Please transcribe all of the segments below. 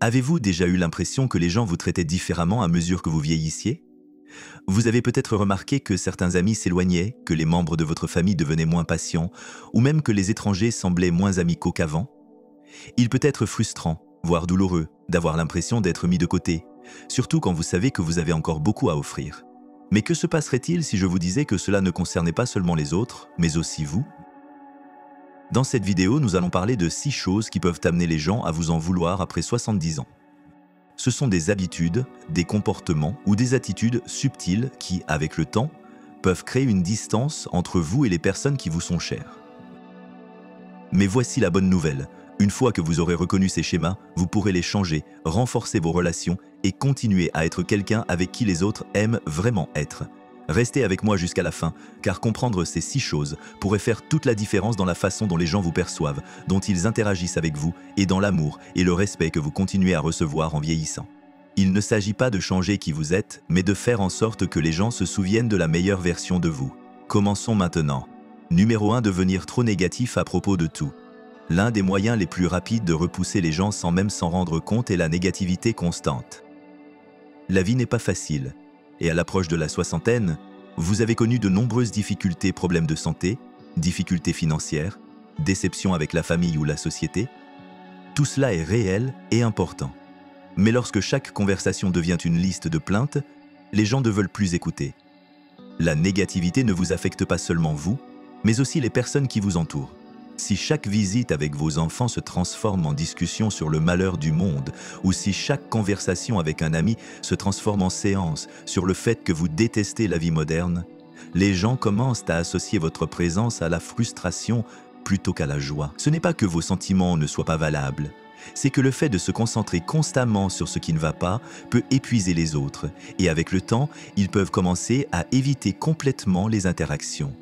Avez-vous déjà eu l'impression que les gens vous traitaient différemment à mesure que vous vieillissiez? Vous avez peut-être remarqué que certains amis s'éloignaient, que les membres de votre famille devenaient moins patients, ou même que les étrangers semblaient moins amicaux qu'avant. Il peut être frustrant, voire douloureux, d'avoir l'impression d'être mis de côté, surtout quand vous savez que vous avez encore beaucoup à offrir. Mais que se passerait-il si je vous disais que cela ne concernait pas seulement les autres, mais aussi vous? Dans cette vidéo, nous allons parler de 6 choses qui peuvent amener les gens à vous en vouloir après 70 ans. Ce sont des habitudes, des comportements ou des attitudes subtiles qui, avec le temps, peuvent créer une distance entre vous et les personnes qui vous sont chères. Mais voici la bonne nouvelle. Une fois que vous aurez reconnu ces schémas, vous pourrez les changer, renforcer vos relations et continuer à être quelqu'un avec qui les autres aiment vraiment être. Restez avec moi jusqu'à la fin, car comprendre ces 6 choses pourrait faire toute la différence dans la façon dont les gens vous perçoivent, dont ils interagissent avec vous et dans l'amour et le respect que vous continuez à recevoir en vieillissant. Il ne s'agit pas de changer qui vous êtes, mais de faire en sorte que les gens se souviennent de la meilleure version de vous. Commençons maintenant. Numéro 1. Devenir trop négatif à propos de tout. L'un des moyens les plus rapides de repousser les gens sans même s'en rendre compte est la négativité constante. La vie n'est pas facile, et à l'approche de la soixantaine, vous avez connu de nombreuses difficultés, problèmes de santé, difficultés financières, déceptions avec la famille ou la société. Tout cela est réel et important. Mais lorsque chaque conversation devient une liste de plaintes, les gens ne veulent plus écouter. La négativité ne vous affecte pas seulement vous, mais aussi les personnes qui vous entourent. Si chaque visite avec vos enfants se transforme en discussion sur le malheur du monde, ou si chaque conversation avec un ami se transforme en séance sur le fait que vous détestez la vie moderne, les gens commencent à associer votre présence à la frustration plutôt qu'à la joie. Ce n'est pas que vos sentiments ne soient pas valables, c'est que le fait de se concentrer constamment sur ce qui ne va pas peut épuiser les autres, et avec le temps, ils peuvent commencer à éviter complètement les interactions.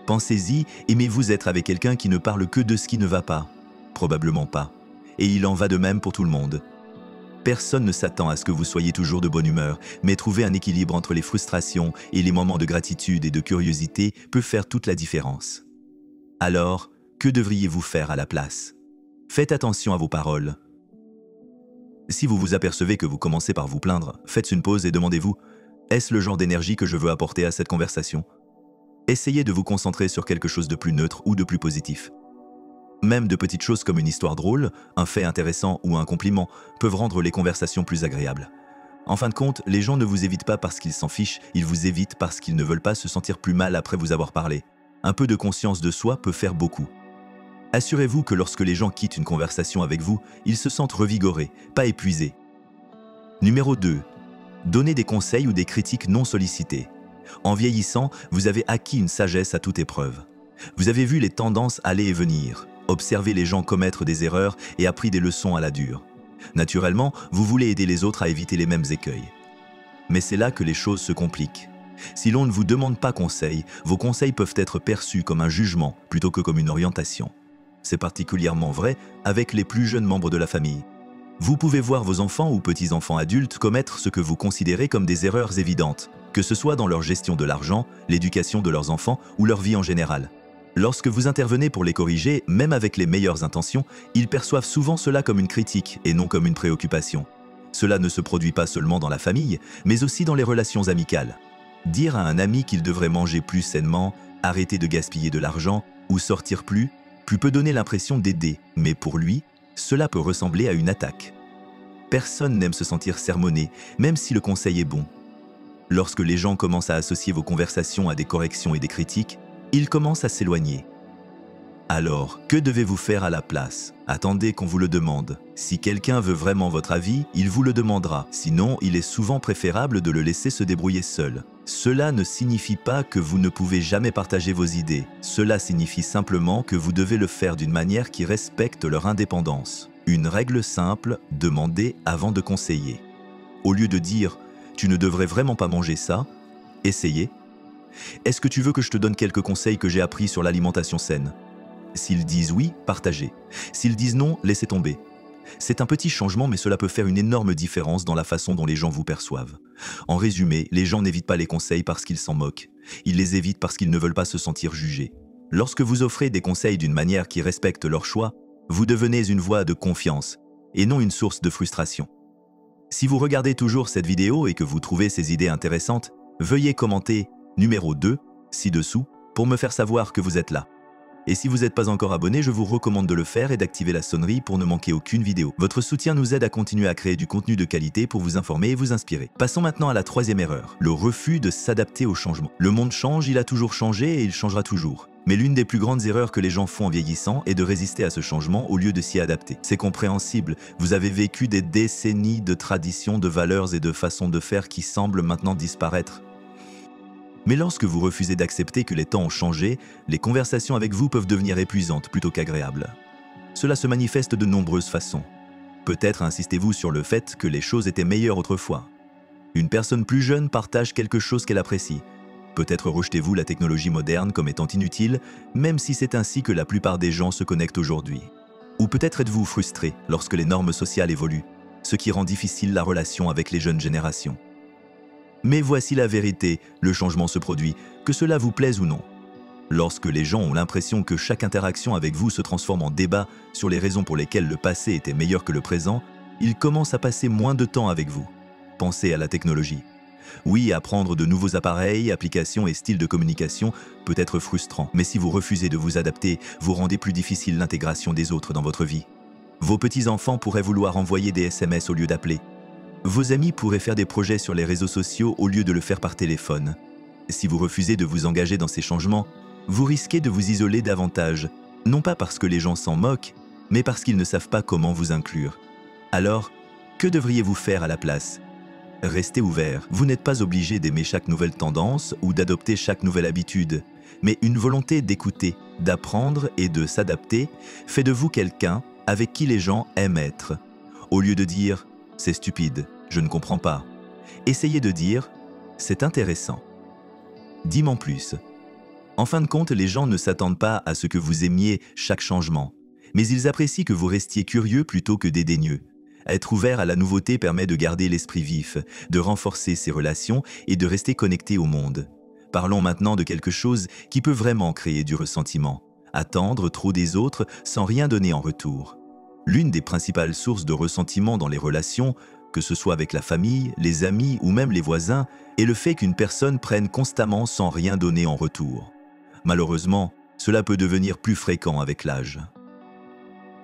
Pensez-y, aimez-vous être avec quelqu'un qui ne parle que de ce qui ne va pas? Probablement pas. Et il en va de même pour tout le monde. Personne ne s'attend à ce que vous soyez toujours de bonne humeur, mais trouver un équilibre entre les frustrations et les moments de gratitude et de curiosité peut faire toute la différence. Alors, que devriez-vous faire à la place? Faites attention à vos paroles. Si vous vous apercevez que vous commencez par vous plaindre, faites une pause et demandez-vous, est-ce le genre d'énergie que je veux apporter à cette conversation? Essayez de vous concentrer sur quelque chose de plus neutre ou de plus positif. Même de petites choses comme une histoire drôle, un fait intéressant ou un compliment peuvent rendre les conversations plus agréables. En fin de compte, les gens ne vous évitent pas parce qu'ils s'en fichent, ils vous évitent parce qu'ils ne veulent pas se sentir plus mal après vous avoir parlé. Un peu de conscience de soi peut faire beaucoup. Assurez-vous que lorsque les gens quittent une conversation avec vous, ils se sentent revigorés, pas épuisés. Numéro 2. Donnez des conseils ou des critiques non sollicités. En vieillissant, vous avez acquis une sagesse à toute épreuve. Vous avez vu les tendances aller et venir, observé les gens commettre des erreurs et appris des leçons à la dure. Naturellement, vous voulez aider les autres à éviter les mêmes écueils. Mais c'est là que les choses se compliquent. Si l'on ne vous demande pas conseil, vos conseils peuvent être perçus comme un jugement plutôt que comme une orientation. C'est particulièrement vrai avec les plus jeunes membres de la famille. Vous pouvez voir vos enfants ou petits-enfants adultes commettre ce que vous considérez comme des erreurs évidentes, que ce soit dans leur gestion de l'argent, l'éducation de leurs enfants ou leur vie en général. Lorsque vous intervenez pour les corriger, même avec les meilleures intentions, ils perçoivent souvent cela comme une critique et non comme une préoccupation. Cela ne se produit pas seulement dans la famille, mais aussi dans les relations amicales. Dire à un ami qu'il devrait manger plus sainement, arrêter de gaspiller de l'argent ou sortir plus peut donner l'impression d'aider, mais pour lui, cela peut ressembler à une attaque. Personne n'aime se sentir sermonné, même si le conseil est bon. Lorsque les gens commencent à associer vos conversations à des corrections et des critiques, ils commencent à s'éloigner. Alors, que devez-vous faire à la place? Attendez qu'on vous le demande. Si quelqu'un veut vraiment votre avis, il vous le demandera. Sinon, il est souvent préférable de le laisser se débrouiller seul. Cela ne signifie pas que vous ne pouvez jamais partager vos idées. Cela signifie simplement que vous devez le faire d'une manière qui respecte leur indépendance. Une règle simple, demandez avant de conseiller. Au lieu de dire « tu ne devrais vraiment pas manger ça », essayez. Est-ce que tu veux que je te donne quelques conseils que j'ai appris sur l'alimentation saine? S'ils disent oui, partagez. S'ils disent non, laissez tomber. C'est un petit changement, mais cela peut faire une énorme différence dans la façon dont les gens vous perçoivent. En résumé, les gens n'évitent pas les conseils parce qu'ils s'en moquent. Ils les évitent parce qu'ils ne veulent pas se sentir jugés. Lorsque vous offrez des conseils d'une manière qui respecte leur choix, vous devenez une voix de confiance. et non une source de frustration. Si vous regardez toujours cette vidéo et que vous trouvez ces idées intéressantes, veuillez commenter numéro 2 ci-dessous pour me faire savoir que vous êtes là. Et si vous n'êtes pas encore abonné, je vous recommande de le faire et d'activer la sonnerie pour ne manquer aucune vidéo. Votre soutien nous aide à continuer à créer du contenu de qualité pour vous informer et vous inspirer. Passons maintenant à la troisième erreur, le refus de s'adapter au changement. Le monde change, il a toujours changé et il changera toujours. Mais l'une des plus grandes erreurs que les gens font en vieillissant est de résister à ce changement au lieu de s'y adapter. C'est compréhensible, vous avez vécu des décennies de traditions, de valeurs et de façons de faire qui semblent maintenant disparaître. Mais lorsque vous refusez d'accepter que les temps ont changé, les conversations avec vous peuvent devenir épuisantes plutôt qu'agréables. Cela se manifeste de nombreuses façons. Peut-être insistez-vous sur le fait que les choses étaient meilleures autrefois. Une personne plus jeune partage quelque chose qu'elle apprécie. Peut-être rejetez-vous la technologie moderne comme étant inutile, même si c'est ainsi que la plupart des gens se connectent aujourd'hui. Ou peut-être êtes-vous frustré lorsque les normes sociales évoluent, ce qui rend difficile la relation avec les jeunes générations. Mais voici la vérité, le changement se produit, que cela vous plaise ou non. Lorsque les gens ont l'impression que chaque interaction avec vous se transforme en débat sur les raisons pour lesquelles le passé était meilleur que le présent, ils commencent à passer moins de temps avec vous. Pensez à la technologie. Oui, apprendre de nouveaux appareils, applications et styles de communication peut être frustrant, mais si vous refusez de vous adapter, vous rendez plus difficile l'intégration des autres dans votre vie. Vos petits-enfants pourraient vouloir envoyer des SMS au lieu d'appeler. Vos amis pourraient faire des projets sur les réseaux sociaux au lieu de le faire par téléphone. Si vous refusez de vous engager dans ces changements, vous risquez de vous isoler davantage, non pas parce que les gens s'en moquent, mais parce qu'ils ne savent pas comment vous inclure. Alors, que devriez-vous faire à la place ? Restez ouvert. Vous n'êtes pas obligé d'aimer chaque nouvelle tendance ou d'adopter chaque nouvelle habitude, mais une volonté d'écouter, d'apprendre et de s'adapter fait de vous quelqu'un avec qui les gens aiment être. Au lieu de dire « c'est stupide, je ne comprends pas », essayez de dire « c'est intéressant ». Dis-moi en plus. En fin de compte, les gens ne s'attendent pas à ce que vous aimiez chaque changement, mais ils apprécient que vous restiez curieux plutôt que dédaigneux. Être ouvert à la nouveauté permet de garder l'esprit vif, de renforcer ses relations et de rester connecté au monde. Parlons maintenant de quelque chose qui peut vraiment créer du ressentiment. Attendre trop des autres sans rien donner en retour. L'une des principales sources de ressentiment dans les relations, que ce soit avec la famille, les amis ou même les voisins, est le fait qu'une personne prenne constamment sans rien donner en retour. Malheureusement, cela peut devenir plus fréquent avec l'âge.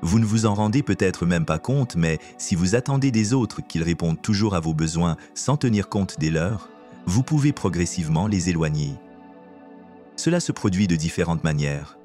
Vous ne vous en rendez peut-être même pas compte, mais si vous attendez des autres qu'ils répondent toujours à vos besoins sans tenir compte des leurs, vous pouvez progressivement les éloigner. Cela se produit de différentes manières.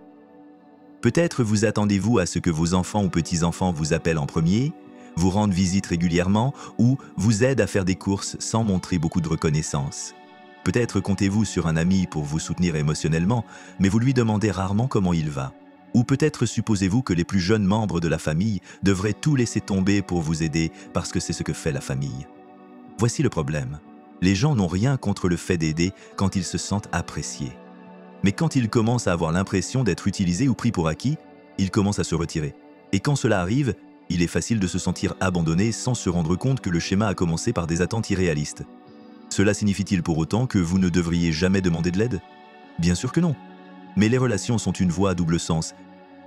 Peut-être vous attendez-vous à ce que vos enfants ou petits-enfants vous appellent en premier, vous rendent visite régulièrement ou vous aident à faire des courses sans montrer beaucoup de reconnaissance. Peut-être comptez-vous sur un ami pour vous soutenir émotionnellement, mais vous lui demandez rarement comment il va. Ou peut-être supposez-vous que les plus jeunes membres de la famille devraient tout laisser tomber pour vous aider parce que c'est ce que fait la famille. Voici le problème. Les gens n'ont rien contre le fait d'aider quand ils se sentent appréciés. Mais quand ils commencent à avoir l'impression d'être utilisés ou pris pour acquis, ils commencent à se retirer. Et quand cela arrive, il est facile de se sentir abandonné sans se rendre compte que le schéma a commencé par des attentes irréalistes. Cela signifie-t-il pour autant que vous ne devriez jamais demander de l'aide ? Bien sûr que non. Mais les relations sont une voie à double sens.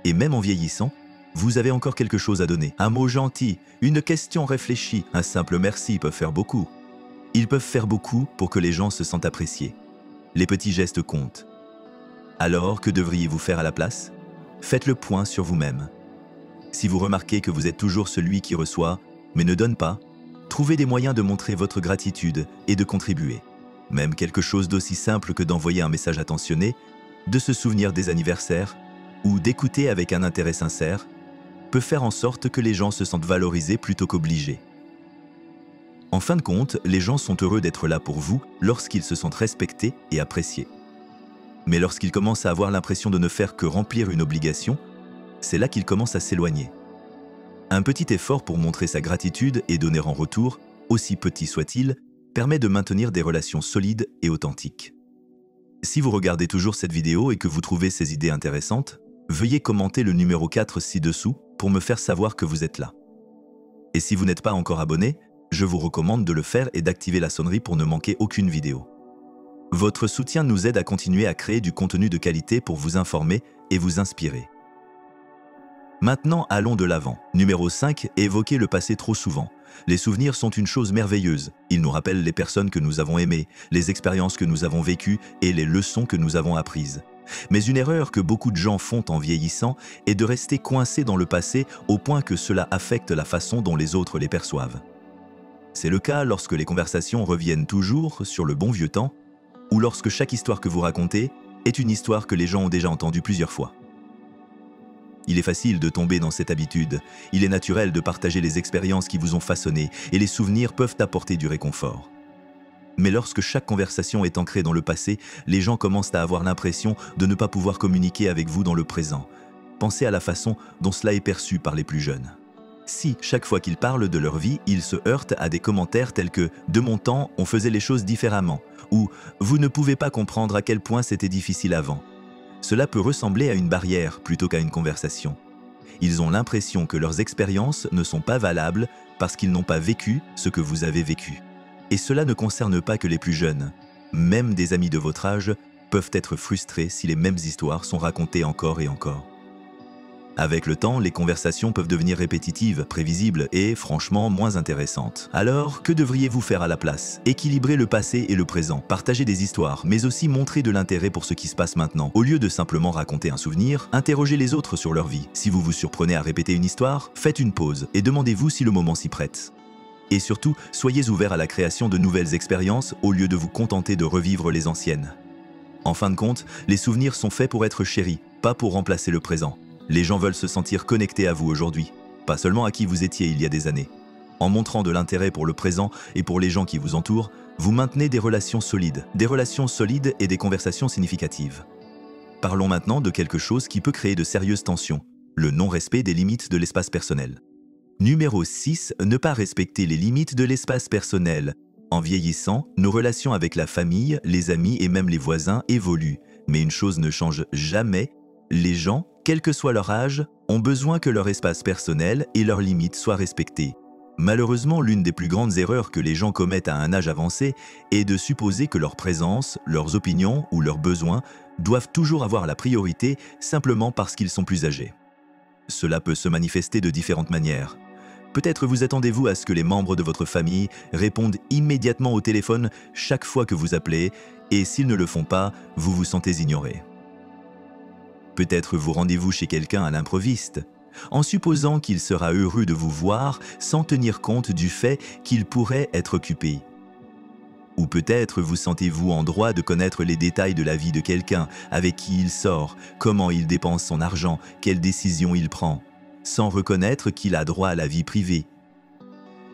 Et même en vieillissant, vous avez encore quelque chose à donner. Un mot gentil, une question réfléchie, un simple merci peuvent faire beaucoup. Ils peuvent faire beaucoup pour que les gens se sentent appréciés. Les petits gestes comptent. Alors, que devriez-vous faire à la place ? Faites le point sur vous-même. Si vous remarquez que vous êtes toujours celui qui reçoit, mais ne donne pas, trouvez des moyens de montrer votre gratitude et de contribuer. Même quelque chose d'aussi simple que d'envoyer un message attentionné, de se souvenir des anniversaires ou d'écouter avec un intérêt sincère peut faire en sorte que les gens se sentent valorisés plutôt qu'obligés. En fin de compte, les gens sont heureux d'être là pour vous lorsqu'ils se sentent respectés et appréciés. Mais lorsqu'ils commencent à avoir l'impression de ne faire que remplir une obligation, c'est là qu'ils commencent à s'éloigner. Un petit effort pour montrer sa gratitude et donner en retour, aussi petit soit-il, permet de maintenir des relations solides et authentiques. Si vous regardez toujours cette vidéo et que vous trouvez ces idées intéressantes, veuillez commenter le numéro 4 ci-dessous pour me faire savoir que vous êtes là. Et si vous n'êtes pas encore abonné, je vous recommande de le faire et d'activer la sonnerie pour ne manquer aucune vidéo. Votre soutien nous aide à continuer à créer du contenu de qualité pour vous informer et vous inspirer. Maintenant, allons de l'avant. Numéro 5, évoquer le passé trop souvent. Les souvenirs sont une chose merveilleuse. Ils nous rappellent les personnes que nous avons aimées, les expériences que nous avons vécues et les leçons que nous avons apprises. Mais une erreur que beaucoup de gens font en vieillissant est de rester coincés dans le passé au point que cela affecte la façon dont les autres les perçoivent. C'est le cas lorsque les conversations reviennent toujours sur le bon vieux temps ou lorsque chaque histoire que vous racontez est une histoire que les gens ont déjà entendue plusieurs fois. Il est facile de tomber dans cette habitude. Il est naturel de partager les expériences qui vous ont façonné et les souvenirs peuvent apporter du réconfort. Mais lorsque chaque conversation est ancrée dans le passé, les gens commencent à avoir l'impression de ne pas pouvoir communiquer avec vous dans le présent. Pensez à la façon dont cela est perçu par les plus jeunes. Si, chaque fois qu'ils parlent de leur vie, ils se heurtent à des commentaires tels que « de mon temps, on faisait les choses différemment » ou « vous ne pouvez pas comprendre à quel point c'était difficile avant », cela peut ressembler à une barrière plutôt qu'à une conversation. Ils ont l'impression que leurs expériences ne sont pas valables parce qu'ils n'ont pas vécu ce que vous avez vécu. Et cela ne concerne pas que les plus jeunes. Même des amis de votre âge peuvent être frustrés si les mêmes histoires sont racontées encore et encore. Avec le temps, les conversations peuvent devenir répétitives, prévisibles et, franchement, moins intéressantes. Alors, que devriez-vous faire à la place? Équilibrer le passé et le présent, partager des histoires, mais aussi montrer de l'intérêt pour ce qui se passe maintenant. Au lieu de simplement raconter un souvenir, interrogez les autres sur leur vie. Si vous vous surprenez à répéter une histoire, faites une pause et demandez-vous si le moment s'y prête. Et surtout, soyez ouverts à la création de nouvelles expériences au lieu de vous contenter de revivre les anciennes. En fin de compte, les souvenirs sont faits pour être chéris, pas pour remplacer le présent. Les gens veulent se sentir connectés à vous aujourd'hui, pas seulement à qui vous étiez il y a des années. En montrant de l'intérêt pour le présent et pour les gens qui vous entourent, vous maintenez des relations solides et des conversations significatives. Parlons maintenant de quelque chose qui peut créer de sérieuses tensions, le non-respect des limites de l'espace personnel. Numéro 6, ne pas respecter les limites de l'espace personnel. En vieillissant, nos relations avec la famille, les amis et même les voisins évoluent. Mais une chose ne change jamais, les gens, quel que soit leur âge, ont besoin que leur espace personnel et leurs limites soient respectés. Malheureusement, l'une des plus grandes erreurs que les gens commettent à un âge avancé est de supposer que leur présence, leurs opinions ou leurs besoins doivent toujours avoir la priorité simplement parce qu'ils sont plus âgés. Cela peut se manifester de différentes manières. Peut-être vous attendez-vous à ce que les membres de votre famille répondent immédiatement au téléphone chaque fois que vous appelez, et s'ils ne le font pas, vous vous sentez ignoré. Peut-être vous rendez-vous chez quelqu'un à l'improviste, en supposant qu'il sera heureux de vous voir sans tenir compte du fait qu'il pourrait être occupé. Ou peut-être vous sentez-vous en droit de connaître les détails de la vie de quelqu'un, avec qui il sort, comment il dépense son argent, quelles décisions il prend, sans reconnaître qu'il a droit à la vie privée.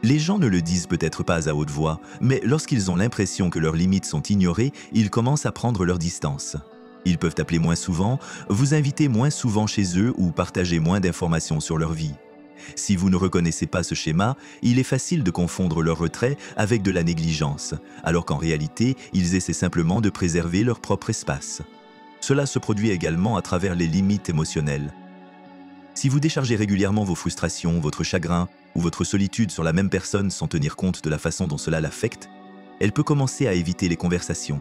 Les gens ne le disent peut-être pas à haute voix, mais lorsqu'ils ont l'impression que leurs limites sont ignorées, ils commencent à prendre leur distance. Ils peuvent appeler moins souvent, vous inviter moins souvent chez eux ou partager moins d'informations sur leur vie. Si vous ne reconnaissez pas ce schéma, il est facile de confondre leur retrait avec de la négligence, alors qu'en réalité, ils essaient simplement de préserver leur propre espace. Cela se produit également à travers les limites émotionnelles. Si vous déchargez régulièrement vos frustrations, votre chagrin ou votre solitude sur la même personne sans tenir compte de la façon dont cela l'affecte, elle peut commencer à éviter les conversations.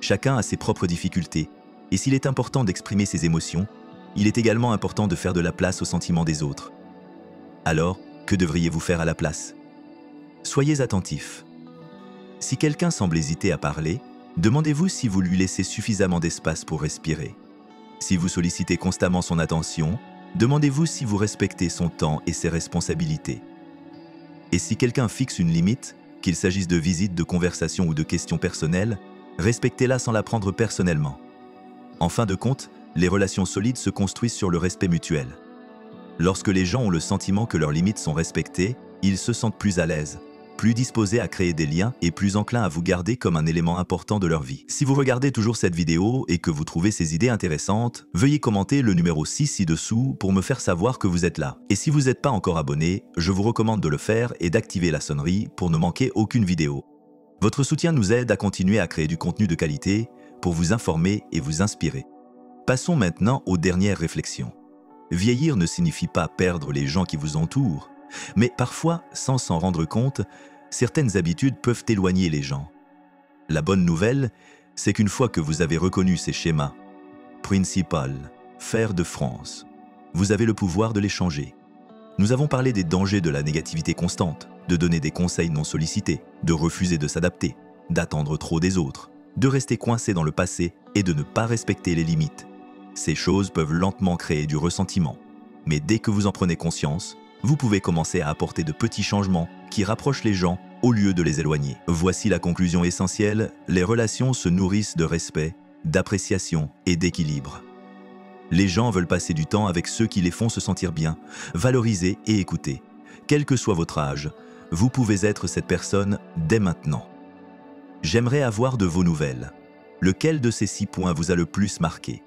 Chacun a ses propres difficultés, et s'il est important d'exprimer ses émotions, il est également important de faire de la place aux sentiments des autres. Alors, que devriez-vous faire à la place? Soyez attentif. Si quelqu'un semble hésiter à parler, demandez-vous si vous lui laissez suffisamment d'espace pour respirer. Si vous sollicitez constamment son attention, demandez-vous si vous respectez son temps et ses responsabilités. Et si quelqu'un fixe une limite, qu'il s'agisse de visites, de conversations ou de questions personnelles, respectez-la sans la prendre personnellement. En fin de compte, les relations solides se construisent sur le respect mutuel. Lorsque les gens ont le sentiment que leurs limites sont respectées, ils se sentent plus à l'aise, plus disposés à créer des liens et plus enclins à vous garder comme un élément important de leur vie. Si vous regardez toujours cette vidéo et que vous trouvez ces idées intéressantes, veuillez commenter le numéro 6 ci-dessous pour me faire savoir que vous êtes là. Et si vous n'êtes pas encore abonné, je vous recommande de le faire et d'activer la sonnerie pour ne manquer aucune vidéo. Votre soutien nous aide à continuer à créer du contenu de qualité pour vous informer et vous inspirer. Passons maintenant aux dernières réflexions. Vieillir ne signifie pas perdre les gens qui vous entourent, mais parfois, sans s'en rendre compte, certaines habitudes peuvent éloigner les gens. La bonne nouvelle, c'est qu'une fois que vous avez reconnu ces schémas, principal, fer de France, vous avez le pouvoir de les changer. Nous avons parlé des dangers de la négativité constante, de donner des conseils non sollicités, de refuser de s'adapter, d'attendre trop des autres, de rester coincé dans le passé et de ne pas respecter les limites. Ces choses peuvent lentement créer du ressentiment. Mais dès que vous en prenez conscience, vous pouvez commencer à apporter de petits changements qui rapprochent les gens au lieu de les éloigner. Voici la conclusion essentielle, les relations se nourrissent de respect, d'appréciation et d'équilibre. Les gens veulent passer du temps avec ceux qui les font se sentir bien, valorisés et écoutés. Quel que soit votre âge, vous pouvez être cette personne dès maintenant. J'aimerais avoir de vos nouvelles. Lequel de ces 6 points vous a le plus marqué?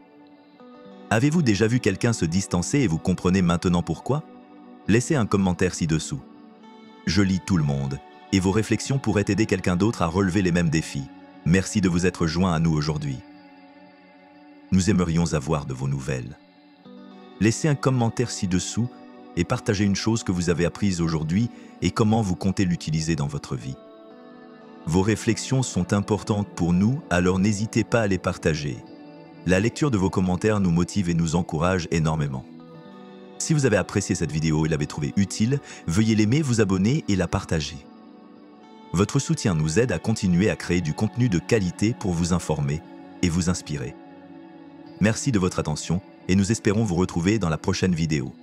Avez-vous déjà vu quelqu'un se distancer et vous comprenez maintenant pourquoi? Laissez un commentaire ci-dessous. Je lis tout le monde, et vos réflexions pourraient aider quelqu'un d'autre à relever les mêmes défis. Merci de vous être joint à nous aujourd'hui. Nous aimerions avoir de vos nouvelles. Laissez un commentaire ci-dessous et partagez une chose que vous avez apprise aujourd'hui et comment vous comptez l'utiliser dans votre vie. Vos réflexions sont importantes pour nous, alors n'hésitez pas à les partager. La lecture de vos commentaires nous motive et nous encourage énormément. Si vous avez apprécié cette vidéo et l'avez trouvée utile, veuillez l'aimer, vous abonner et la partager. Votre soutien nous aide à continuer à créer du contenu de qualité pour vous informer et vous inspirer. Merci de votre attention et nous espérons vous retrouver dans la prochaine vidéo.